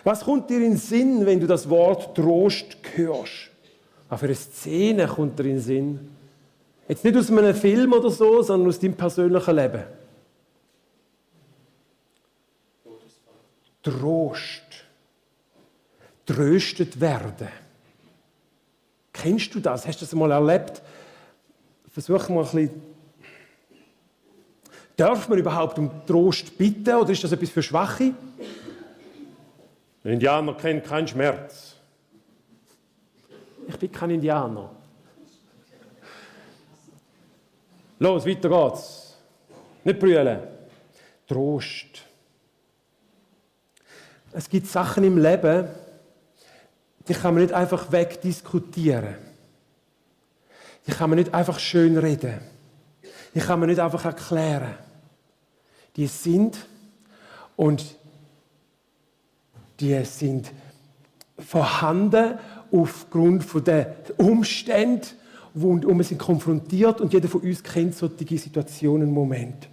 Was kommt dir in den Sinn, wenn du das Wort Trost hörst? Was für eine Szene kommt dir in den Sinn? Jetzt nicht aus einem Film oder so, sondern aus deinem persönlichen Leben. Trost. Tröstet werden. Kennst du das? Hast du das einmal erlebt? Versuch mal ein bisschen. Darf man überhaupt um Trost bitten oder ist das etwas für Schwache? Ein Indianer kennt keinen Schmerz. Ich bin kein Indianer. Los, weiter geht's. Nicht brüllen. Trost. Es gibt Sachen im Leben, die kann man nicht einfach wegdiskutieren. Die kann man nicht einfach schön reden. Die kann man nicht einfach erklären. Die sind und die sind vorhanden aufgrund der Umstände, wo wir sind konfrontiert und jeder von uns kennt solche Situationen, Momente.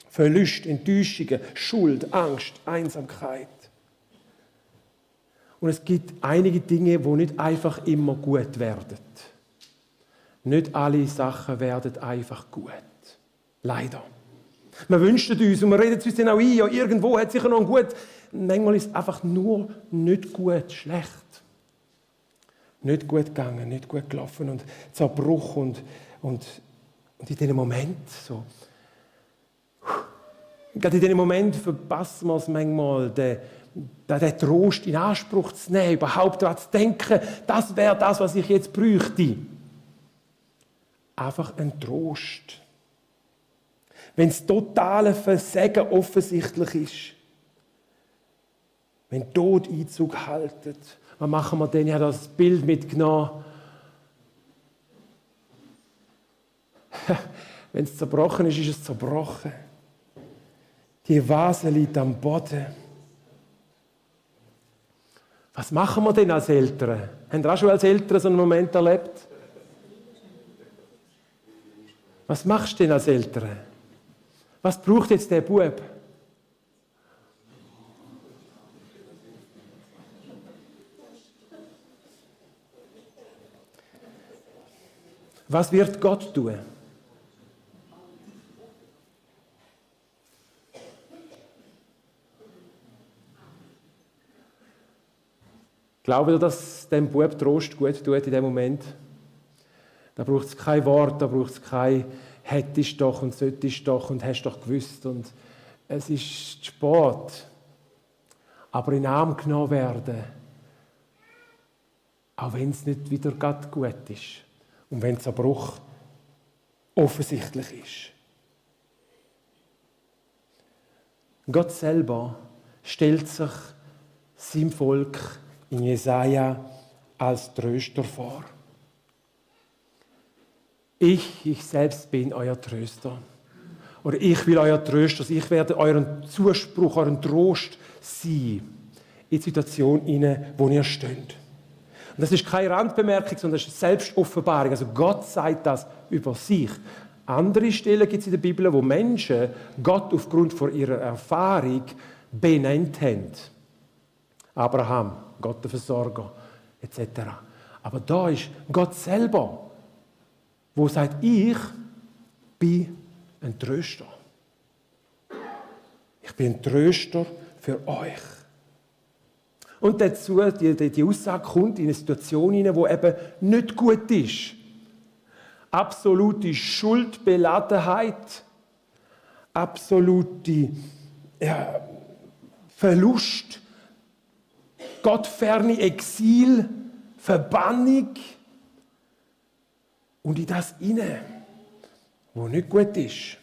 Verluste, Enttäuschungen, Schuld, Angst, Einsamkeit. Und es gibt einige Dinge, die nicht einfach immer gut werden. Nicht alle Sachen werden einfach gut. Leider. Wir wünschen uns und wir reden es uns dann auch ein, ja, irgendwo hat es sicher noch ein gut. Manchmal ist es einfach nur nicht gut, schlecht. Nicht gut gegangen, nicht gut gelaufen und Zerbruch und in diesem Moment so. Gerade in diesem Moment verpassen wir es manchmal, den Trost in Anspruch zu nehmen, überhaupt daran zu denken, das wäre das, was ich jetzt bräuchte. Einfach ein Trost. Wenn das totale Versagen offensichtlich ist, wenn Tod Einzug haltet, was machen wir denn? Ich habe das Bild mitgenommen. Wenn es zerbrochen ist, ist es zerbrochen. Die Vase liegt am Boden. Was machen wir denn als Eltern? Haben ihr auch schon als Eltern so einen Moment erlebt? Was machst du denn als Eltern? Was braucht jetzt der Bub? Was wird Gott tun? Glaubt ihr, dass dem Bub Trost gut tut in dem Moment? Da braucht es kein Wort, da braucht es kein «hättest doch» und «solltest doch» und «hast doch gewusst» und es ist zu spät. Aber in den Arm genommen werden, auch wenn es nicht wieder gerade gut ist und wenn der Bruch offensichtlich ist. Gott selber stellt sich seinem Volk in Jesaja als Tröster vor. Ich selbst bin euer Tröster. Oder ich will euer Tröster sein. Ich werde euren Zuspruch, euren Trost sein in die Situation, wo ihr steht. Und das ist keine Randbemerkung, sondern das ist eine Selbstoffenbarung. Also Gott sagt das über sich. Andere Stellen gibt es in der Bibel, wo Menschen Gott aufgrund von ihrer Erfahrung benannt haben. Abraham, Gott der Versorger, etc. Aber da ist Gott selber, wo sagt, ich bin ein Tröster. Ich bin ein Tröster für euch. Und dazu, die Aussage kommt in eine Situation hinein, die eben nicht gut ist. Absolute Schuldbeladenheit, absolute Verlust, gottferne Exil, Verbannung. Und in das hinein, wo nicht gut ist,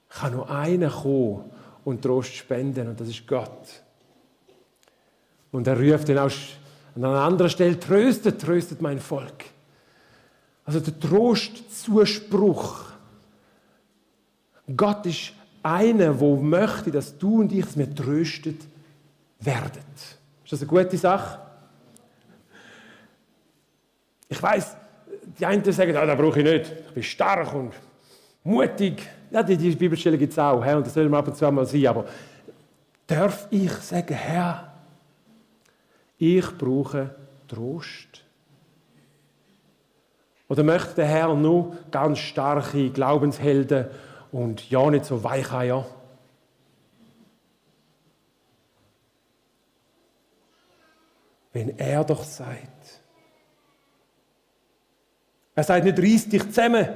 kann nur einer kommen und Trost spenden, und das ist Gott. Und er ruft dann auch an einer anderen Stelle, tröstet, tröstet mein Volk. Also der Trostzuspruch. Gott ist einer, der möchte, dass du und ich, dass wir tröstet werden. Ist das eine gute Sache? Ich weiss, die einen sagen, das brauche ich nicht. Ich bin stark und mutig. Ja, die Bibelstelle gibt es auch. Und das soll man ab und zu mal sein. Aber darf ich sagen, Herr, Ich brauche Trost. Oder möchte der Herr nur ganz starke Glaubenshelden und ja nicht so Weicheier? Wenn er doch sagt, er sagt nicht, reiss dich zusammen,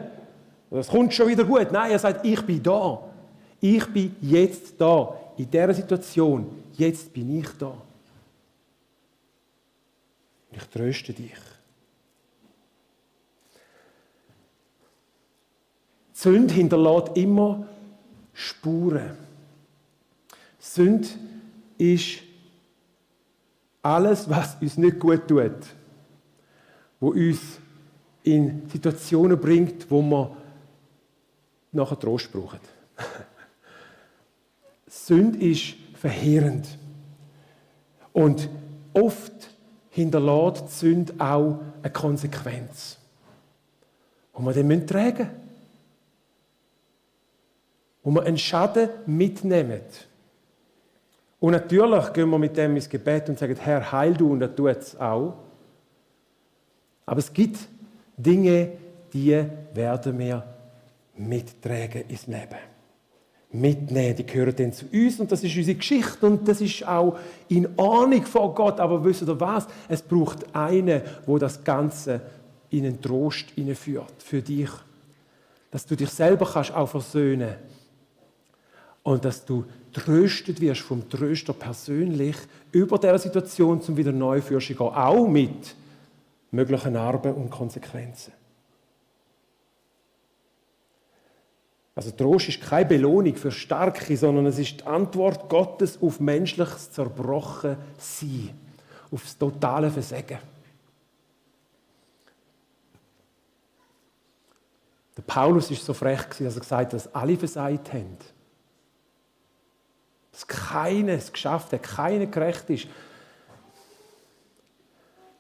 das kommt schon wieder gut. Nein, er sagt, ich bin da. Ich bin jetzt da. In dieser Situation, jetzt bin ich da. Ich tröste dich. Die Sünde hinterlässt immer Spuren. Sünde ist alles, was uns nicht gut tut, wo uns in Situationen bringt, wo wir nachher Trost brauchen. Sünde ist verheerend. Und oft hinterlässt die Sünde auch eine Konsequenz, die wir dann tragen müssen. Wo wir einen Schaden mitnehmen. Und natürlich gehen wir mit dem ins Gebet und sagen, Herr, heil du, und er tut es auch. Aber es gibt Dinge, die werden wir mittragen ins Leben. Mitnehmen, die gehören dann zu uns und das ist unsere Geschichte und das ist auch in Ahnung von Gott. Aber wisst ihr was? Es braucht einen, der das Ganze in einen Trost hineinführt für dich. Dass du dich selber kannst auch versöhnen und dass du tröstet wirst vom Tröster persönlich über diese Situation zum wieder neu fürs gehen, auch mit möglichen Narben und Konsequenzen. Also Trost ist keine Belohnung für Starke, sondern es ist die Antwort Gottes auf menschliches Zerbrochensein, auf das totale Versagen. Der Paulus war so frech, dass er gesagt hat, dass alle versagt haben. Dass keiner es geschafft hat, keiner gerecht ist.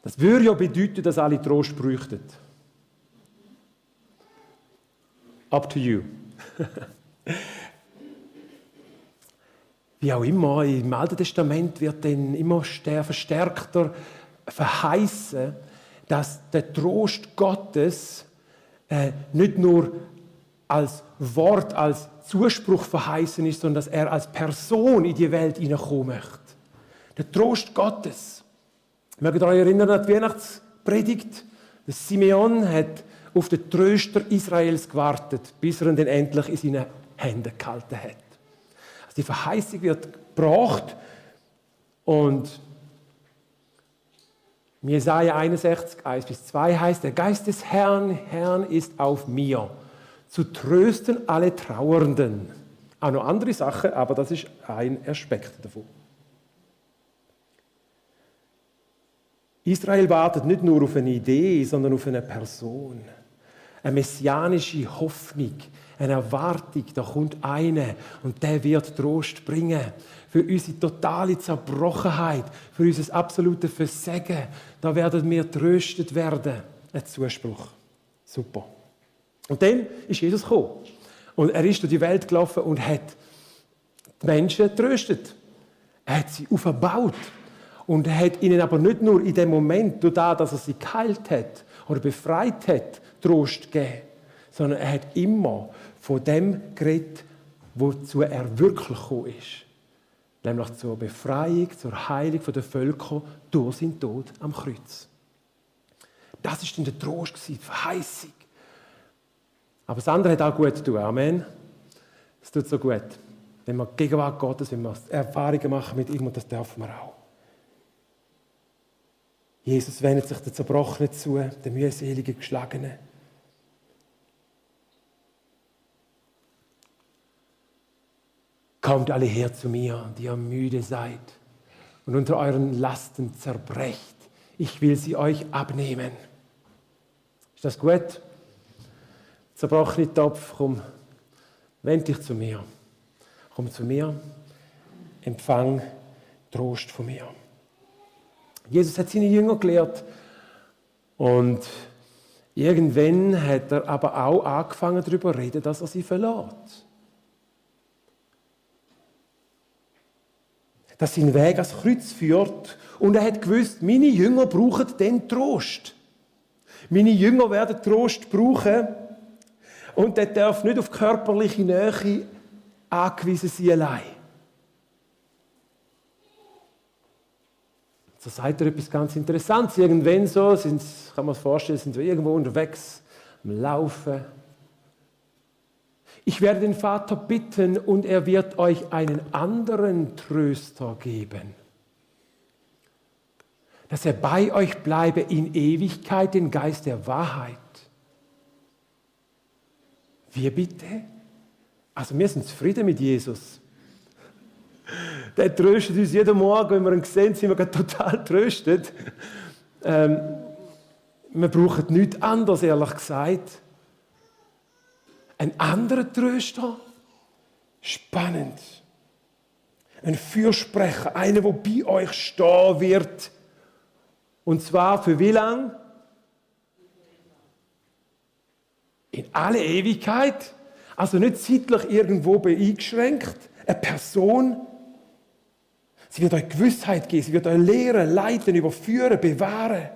Das würde ja bedeuten, dass alle Trost bräuchten. Up to you. Wie auch immer, im Alten Testament wird dann immer verstärkter verheißen, dass der Trost Gottes nicht nur als Wort, als Zuspruch verheißen ist, sondern dass er als Person in die Welt hineinkommen möchte. Der Trost Gottes. Mögt ihr euch erinnern an die Weihnachtspredigt? Der Simeon hat auf den Tröster Israels gewartet, bis er ihn dann endlich in seinen Händen gehalten hat. Also die Verheißung wird gebracht und in Jesaja 61, 1-2 heißt, der Geist des Herrn ist auf mir, zu trösten alle Trauernden. Auch noch andere Sachen, aber das ist ein Aspekt davon. Israel wartet nicht nur auf eine Idee, sondern auf eine Person. Eine messianische Hoffnung, eine Erwartung, da kommt einer und der wird Trost bringen. Für unsere totale Zerbrochenheit, für unser absolutes Versagen, da werden wir tröstet werden. Ein Zuspruch. Super. Und dann ist Jesus gekommen. Und er ist durch die Welt gelaufen und hat die Menschen getröstet. Er hat sie aufgebaut. Und er hat ihnen aber nicht nur in dem Moment, durch das, dass er sie geheilt hat oder befreit hat, Trost gegeben, sondern er hat immer von dem geredet, wozu er wirklich gekommen ist. Nämlich zur Befreiung, zur Heilung der Völker durch seinen Tod am Kreuz. Das war dann der Trost, die Verheißung. Aber das andere hat auch gut zu tun. Amen. Es tut so gut. Wenn wir die Gegenwart Gottes, wenn wir Erfahrungen machen mit ihm, und das dürfen wir auch. Jesus wendet sich der Zerbrochenen zu, der mühseligen, Geschlagenen. Kommt alle her zu mir, die ihr müde seid und unter euren Lasten zerbrecht. Ich will sie euch abnehmen. Ist das gut? Zerbrochene Topf, komm, wend dich zu mir. Komm zu mir, empfang Trost von mir. Jesus hat seine Jünger gelehrt und irgendwann hat er aber auch angefangen darüber zu reden, dass er sie verlässt. Dass sein Weg ans Kreuz führt Und er hat gewusst, meine Jünger brauchen den Trost. Meine Jünger werden Trost brauchen. Und der darf nicht auf körperliche Nähe angewiesen sein allein. So sagt er etwas ganz Interessantes. Irgendwann so, kann man sich vorstellen, sind wir irgendwo unterwegs, am Laufen. Ich werde den Vater bitten und er wird euch einen anderen Tröster geben, dass er bei euch bleibe in Ewigkeit, den Geist der Wahrheit. Wir bitte? Also wir sind zufrieden mit Jesus. Der tröstet uns jeden Morgen, wenn wir ihn sehen, sind wir total tröstet. Wir brauchen nichts anderes, ehrlich gesagt. Ein anderer Tröster? Spannend. Ein Fürsprecher, einer, der bei euch stehen wird. Und zwar für wie lange? In alle Ewigkeit. Also nicht zeitlich irgendwo eingeschränkt. Eine Person. Sie wird euch Gewissheit geben, sie wird euch lehren, leiten, überführen, bewahren.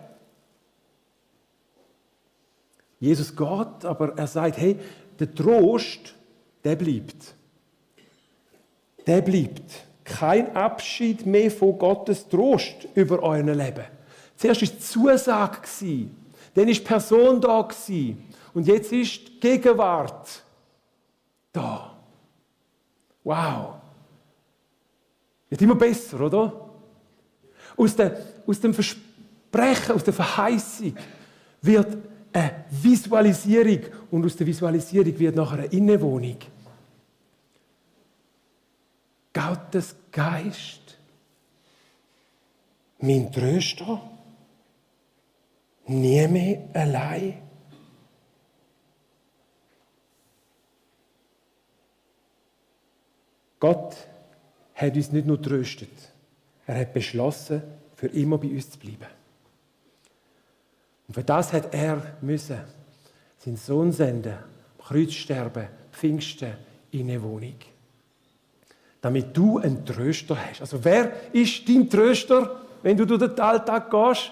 Jesus geht, aber er sagt, hey, der Trost, der bleibt. Der bleibt. Kein Abschied mehr von Gottes Trost über euer Leben. Zuerst war die Zusage, dann war die Person da und jetzt ist die Gegenwart da. Wow. Wird immer besser, oder? Aus dem Versprechen, aus der Verheißung wird eine Visualisierung und aus der Visualisierung wird nachher eine Innenwohnung. Gottes Geist, mein Tröster, nie mehr allein. Gott hat uns nicht nur tröstet, er hat beschlossen, für immer bei uns zu bleiben. Und für das hat er müssen seinen Sohn senden, Kreuz sterben, Pfingsten in eine Wohnung. Damit du einen Tröster hast. Also wer ist dein Tröster, wenn du durch den Alltag gehst?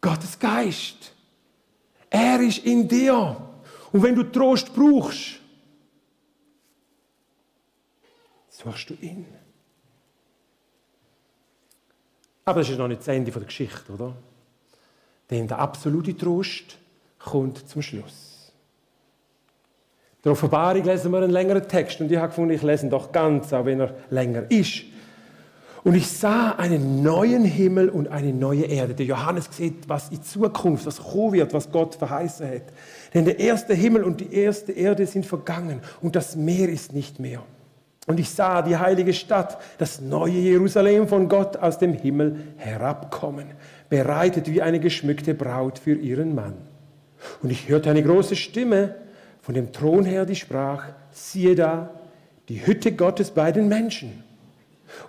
Gottes Geist. Er ist in dir. Und wenn du Trost brauchst, suchst du ihn. Aber das ist noch nicht das Ende der Geschichte, oder? Denn der absolute Trost kommt zum Schluss. In der Offenbarung lesen wir einen längeren Text und ich habe gefunden, ich lese ihn doch ganz, auch wenn er länger ist. Und ich sah einen neuen Himmel und eine neue Erde. Der Johannes sieht, was in Zukunft, was kommen wird, was Gott verheißen hat. Denn der erste Himmel und die erste Erde sind vergangen und das Meer ist nicht mehr. Und ich sah die heilige Stadt, das neue Jerusalem von Gott aus dem Himmel herabkommen, bereitet wie eine geschmückte Braut für ihren Mann. Und ich hörte eine große Stimme von dem Thron her, die sprach, siehe da, die Hütte Gottes bei den Menschen.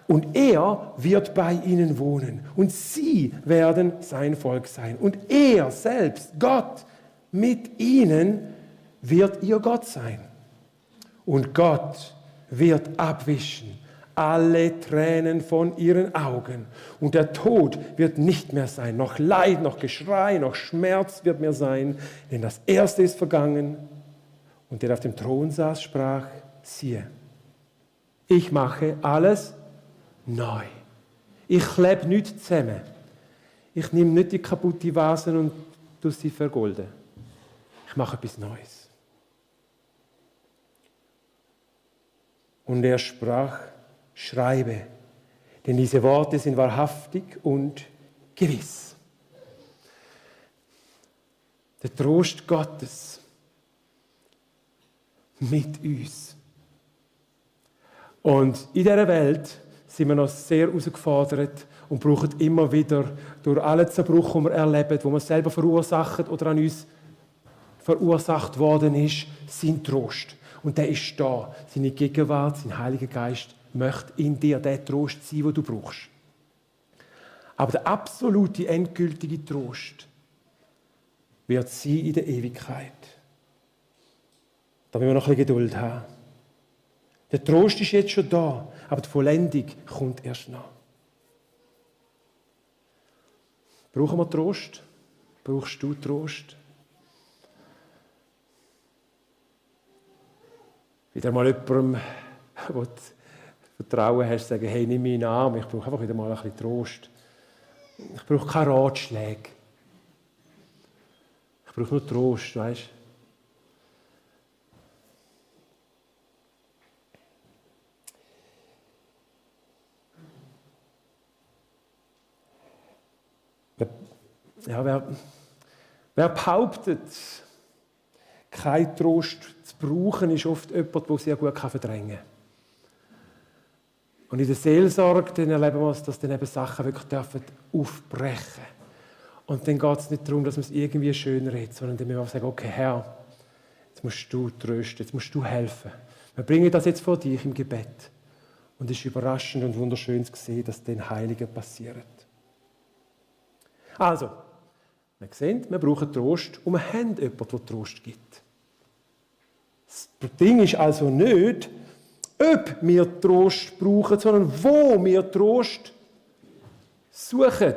Und er wird bei ihnen wohnen und sie werden sein Volk sein. Und er selbst, Gott, mit ihnen wird ihr Gott sein. Und Gott wird abwischen alle Tränen von ihren Augen. Und der Tod wird nicht mehr sein, noch Leid, noch Geschrei, noch Schmerz wird mehr sein, denn das Erste ist vergangen. Und der auf dem Thron saß, sprach, siehe, ich mache alles neu. Ich klebe nichts zusammen. Ich nehme nicht die kaputte Vasen und tue sie vergolden. Ich mache etwas Neues. Und er sprach, schreibe, denn diese Worte sind wahrhaftig und gewiss. Der Trost Gottes mit uns. Und in dieser Welt sind wir noch sehr herausgefordert und brauchen immer wieder durch alle Zerbruch, die wir erleben, wo wir selber verursachen oder an uns verursacht worden ist, seinen Trost. Und der ist da. Seine Gegenwart, sein Heiliger Geist möchte in dir der Trost sein, den du brauchst. Aber der absolute, endgültige Trost wird sein in der Ewigkeit. Da müssen wir noch ein bisschen Geduld haben. Der Trost ist jetzt schon da, aber die Vollendung kommt erst nach. Brauchen wir Trost? Brauchst du Trost? Wieder mal jemandem, wo du Vertrauen hast, sagen, hey, nimm mich in den Arm, ich brauche einfach wieder mal ein bisschen Trost. Ich brauche keine Ratschläge. Ich brauche nur Trost, weißt du? Ja, wer behauptet, keinen Trost zu brauchen, ist oft jemand, der sehr gut verdrängen kann. Und in der Seelsorge dann erleben wir, dass dann eben Sachen wirklich aufbrechen dürfen. Und dann geht es nicht darum, dass man es irgendwie schön redet, sondern dann müssen wir sagen, okay, Herr, jetzt musst du trösten, jetzt musst du helfen. Wir bringen das jetzt vor dich im Gebet. Und es ist überraschend und wunderschön zu sehen, dass dann Heiligen passiert. Also, wir sehen, wir brauchen Trost und wir haben jemanden, der Trost gibt. Das Ding ist also nicht, ob wir Trost brauchen, sondern wo wir Trost suchen.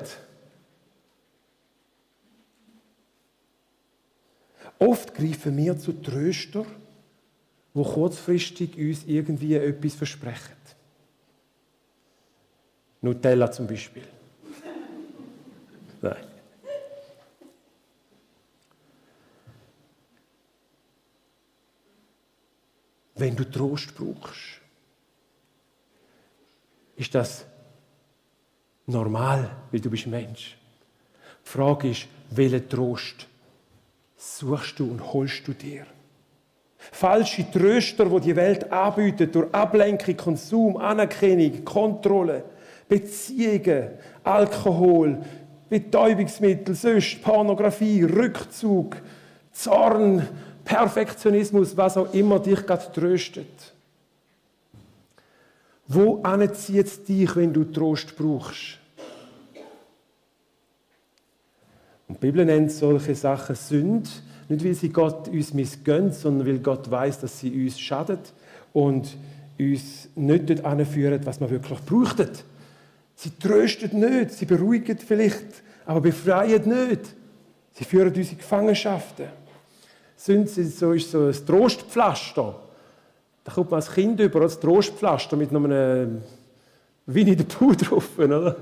Oft greifen wir zu Tröstern, die kurzfristig uns irgendwie etwas versprechen. Nutella zum Beispiel. Nein. Wenn du Trost brauchst, ist das normal, weil du bist Mensch. Die Frage ist, welchen Trost suchst du und holst du dir? Falsche Tröster, die die Welt anbietet, durch Ablenkung, Konsum, Anerkennung, Kontrolle, Beziehungen, Alkohol, Betäubungsmittel, Süchte, Pornografie, Rückzug, Zorn, Perfektionismus, was auch immer dich gerade tröstet. Wo zieht es dich, wenn du Trost brauchst? Und die Bibel nennt solche Sachen Sünde, nicht weil sie Gott uns missgönnt, sondern weil Gott weiß, dass sie uns schadet und uns nicht dort anführen, was wir wirklich bräuchten. Sie trösten nicht, sie beruhigen vielleicht, aber befreien nicht. Sie führen uns in Gefangenschaften. Sünde ist so ein Trostpflaster. Da kommt man als Kind über als Trostpflaster mit einem Winnie the Pooh drauf, oder?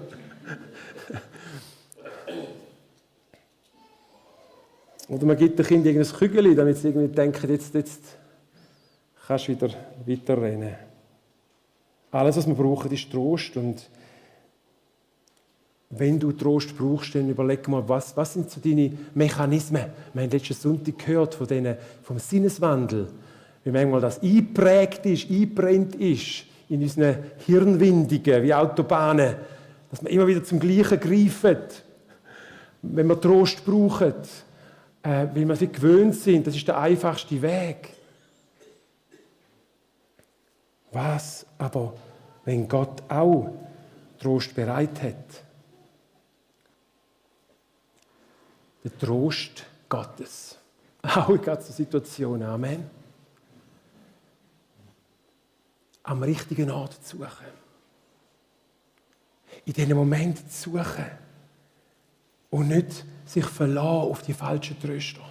Oder man gibt dem Kind irgendein Kügel, damit sie irgendwie denken, jetzt kannst du wieder weiterrennen. Alles, was wir brauchen, ist Trost. Und wenn du Trost brauchst, dann überleg mal, was sind so deine Mechanismen? Wir haben letzten Sonntag gehört vom Sinneswandel, wie manchmal das eingebrennt ist in unseren Hirnwindungen, wie Autobahnen, dass wir immer wieder zum Gleichen greifen, wenn wir Trost brauchen, weil wir sie gewöhnt sind. Das ist der einfachste Weg. Was aber, wenn Gott auch Trost bereit hat? Der Trost Gottes. Auch in ganzen Situationen. Amen. Am richtigen Ort zu suchen. In diesen Momenten zu suchen. Und nicht sich verlassen auf die falschen Tröster.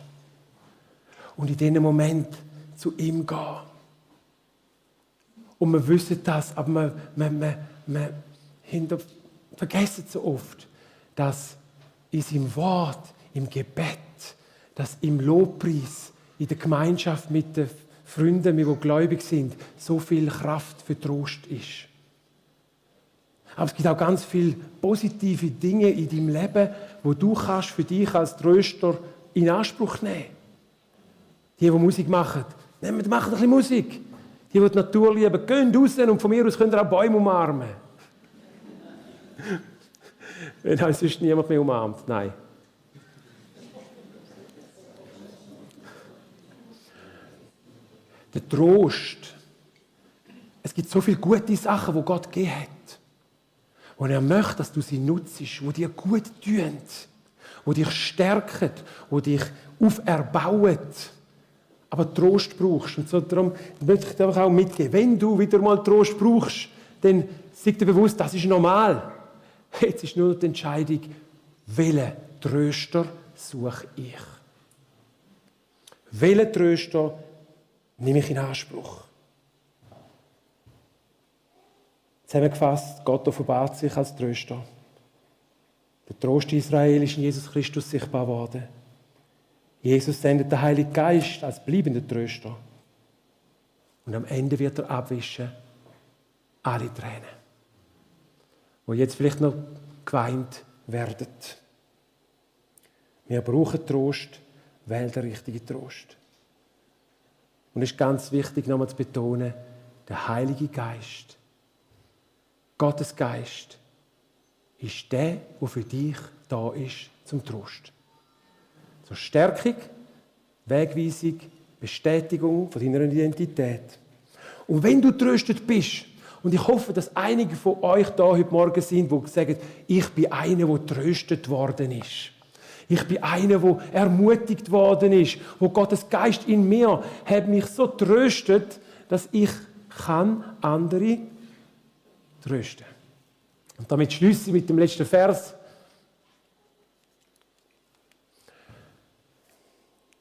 Und in diesen Momenten zu ihm gehen. Und wir wissen das, aber wir vergessen so oft, dass in seinem Wort, im Gebet, dass im Lobpreis, in der Gemeinschaft mit den Freunden, die gläubig sind, so viel Kraft für Trost ist. Aber es gibt auch ganz viele positive Dinge in deinem Leben, wo du kannst für dich als Tröster in Anspruch nehmen. Die Musik machen, macht ein bisschen Musik. Die Natur lieben, geht raus und von mir aus könnt ihr auch Bäume umarmen. Wenn halt sonst niemand mehr umarmt. Nein. Der Trost. Es gibt so viele gute Sachen, die Gott gegeben hat. Und er möchte, dass du sie nutzt, die dir gut tun, die dich stärken, die dich auferbauen. aber Trost brauchst. Und so darum möchte ich dir einfach auch mitgeben, wenn du wieder mal Trost brauchst, dann sei dir bewusst, das ist normal. Jetzt ist nur noch die Entscheidung, welchen Tröster suche ich? Welchen Tröster nehme ich in Anspruch? Zusammengefasst, Gott offenbart sich als Tröster. Der Trost Israel ist in Jesus Christus sichtbar worden. Jesus sendet den Heiligen Geist als bleibender Tröster. Und am Ende wird er abwischen alle Tränen, die jetzt vielleicht noch geweint werden. Wir brauchen Trost, wähl den richtigen Trost. Und es ist ganz wichtig, nochmal zu betonen, der Heilige Geist, Gottes Geist, ist der für dich da ist zum Trost. Zur Stärkung, Wegweisung, Bestätigung von deiner Identität. Und wenn du tröstet bist, und ich hoffe, dass einige von euch da heute Morgen sind, die sagen, ich bin einer, der tröstet worden ist. Ich bin einer, der ermutigt worden ist, wo Gottes Geist in mir hat mich so tröstet, dass ich kann andere trösten. Und damit schließe ich mit dem letzten Vers.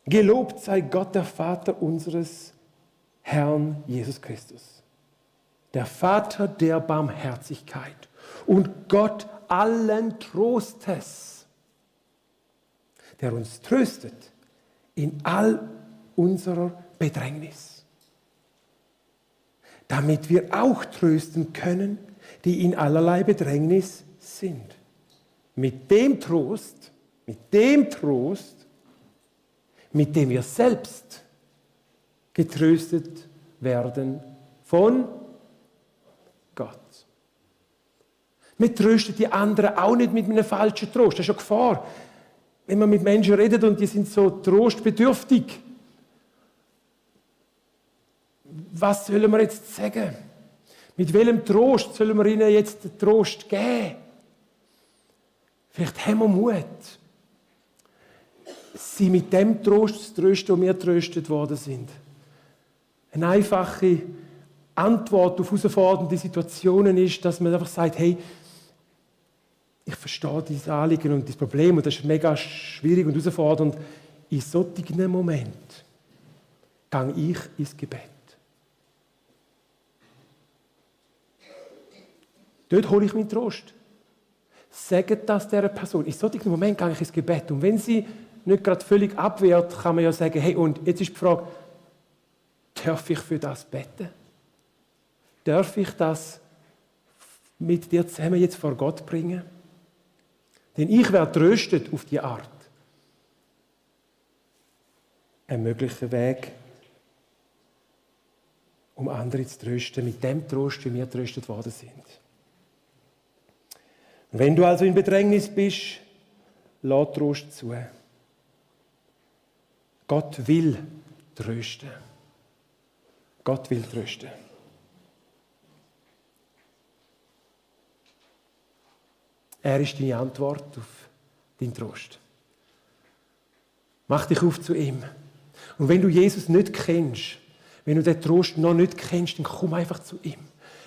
Gelobt sei Gott, der Vater unseres Herrn Jesus Christus, der Vater der Barmherzigkeit und Gott allen Trostes, der uns tröstet in all unserer Bedrängnis, damit wir auch trösten können, die in allerlei Bedrängnis sind. Mit dem Trost, mit dem wir selbst getröstet werden von Gott. Wir trösten die anderen auch nicht mit einem falschen Trost. Das ist eine Gefahr. Wenn man mit Menschen redet und die sind so trostbedürftig, was sollen wir jetzt sagen? Mit welchem Trost sollen wir ihnen jetzt den Trost geben? Vielleicht haben wir Mut, sie mit dem Trost zu trösten, wo wir tröstet worden sind. Eine einfache Antwort auf herausfordernde Situationen ist, dass man einfach sagt, hey, ich verstehe dieses Anliegen und das Problem und das ist mega schwierig und herausfordernd. In solchen Momenten gehe ich ins Gebet. Dort hole ich meinen Trost. Sagt das dieser Person. In solchen Moment gehe ich ins Gebet. Und wenn sie nicht gerade völlig abwehrt, kann man ja sagen, hey, und jetzt ist die Frage, darf ich für das beten? Darf ich das mit dir zusammen jetzt vor Gott bringen? Denn ich werde tröstet auf die Art. Ein möglicher Weg, um andere zu trösten, mit dem Trost, wie wir tröstet worden sind. Und wenn du also in Bedrängnis bist, lass Trost zu. Gott will trösten. Gott will trösten. Er ist deine Antwort auf deinen Trost. Mach dich auf zu ihm. Und wenn du Jesus nicht kennst, wenn du den Trost noch nicht kennst, dann komm einfach zu ihm.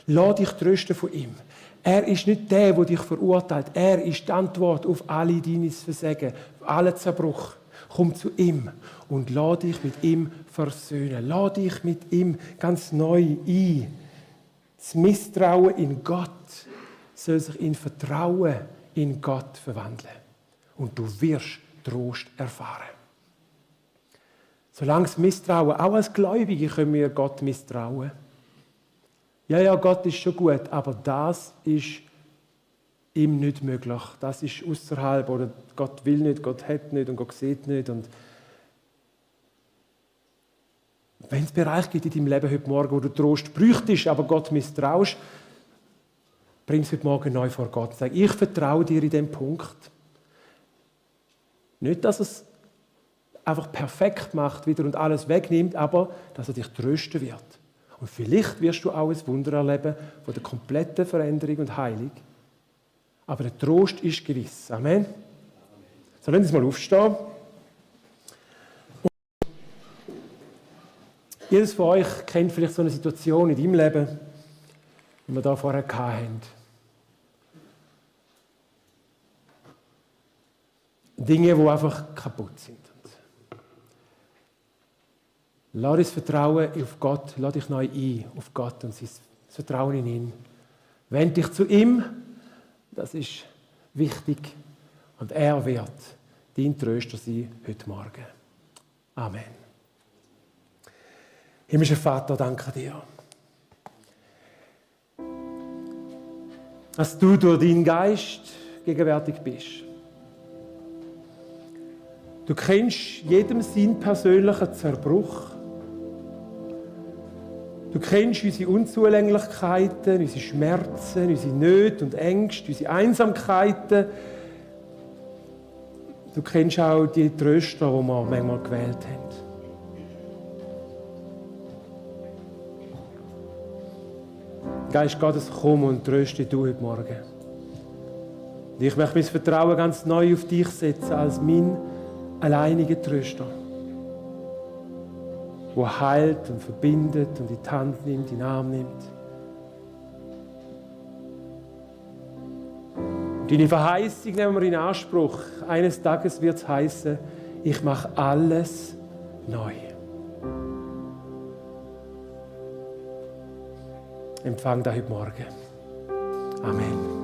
Lass dich trösten von ihm. Er ist nicht der dich verurteilt. Er ist die Antwort auf alle deine Versagen, auf allen Zerbruch. Komm zu ihm und lass dich mit ihm versöhnen. Lass dich mit ihm ganz neu ein. Das Misstrauen in Gott soll sich in Vertrauen in Gott verwandeln. Und du wirst Trost erfahren. Solange das Misstrauen, auch als Gläubige können wir Gott misstrauen. Ja, Gott ist schon gut, aber das ist ihm nicht möglich. Das ist außerhalb, oder Gott will nicht, Gott hat nicht und Gott sieht nicht. Und wenn es Bereiche gibt in deinem Leben heute Morgen, wo du Trost bräuchtest, aber Gott misstraust, bring es heute Morgen neu vor Gott. Sag, ich vertraue dir in diesem Punkt. Nicht, dass es einfach perfekt macht wieder und alles wegnimmt, aber dass er dich trösten wird. Und vielleicht wirst du auch ein Wunder erleben von der kompletten Veränderung und Heilung. Aber der Trost ist gewiss. Amen. So, lassen wir uns mal aufstehen. Jedes von euch kennt vielleicht so eine Situation in deinem Leben, wie wir da vorher hatten. Dinge, die einfach kaputt sind. Lass das Vertrauen auf Gott, lass dich neu ein auf Gott und sein Vertrauen in ihn. Wend dich zu ihm, das ist wichtig. Und er wird dein Tröster sein heute Morgen. Amen. Himmlischer Vater, danke dir, dass du durch deinen Geist gegenwärtig bist. Du kennst jedem seinen persönlichen Zerbruch. Du kennst unsere Unzulänglichkeiten, unsere Schmerzen, unsere Nöte und Ängste, unsere Einsamkeiten. Du kennst auch die Tröster, die wir manchmal gewählt haben. Geist Gottes, komm und tröste du heute Morgen. Und ich möchte mein Vertrauen ganz neu auf dich setzen als mein alleiniger Tröster, der heilt und verbindet und in die Hand nimmt, in den Arm nimmt. Und deine Verheißung nehmen wir in Anspruch. Eines Tages wird es heißen, ich mache alles neu. Empfang das heute Morgen. Amen.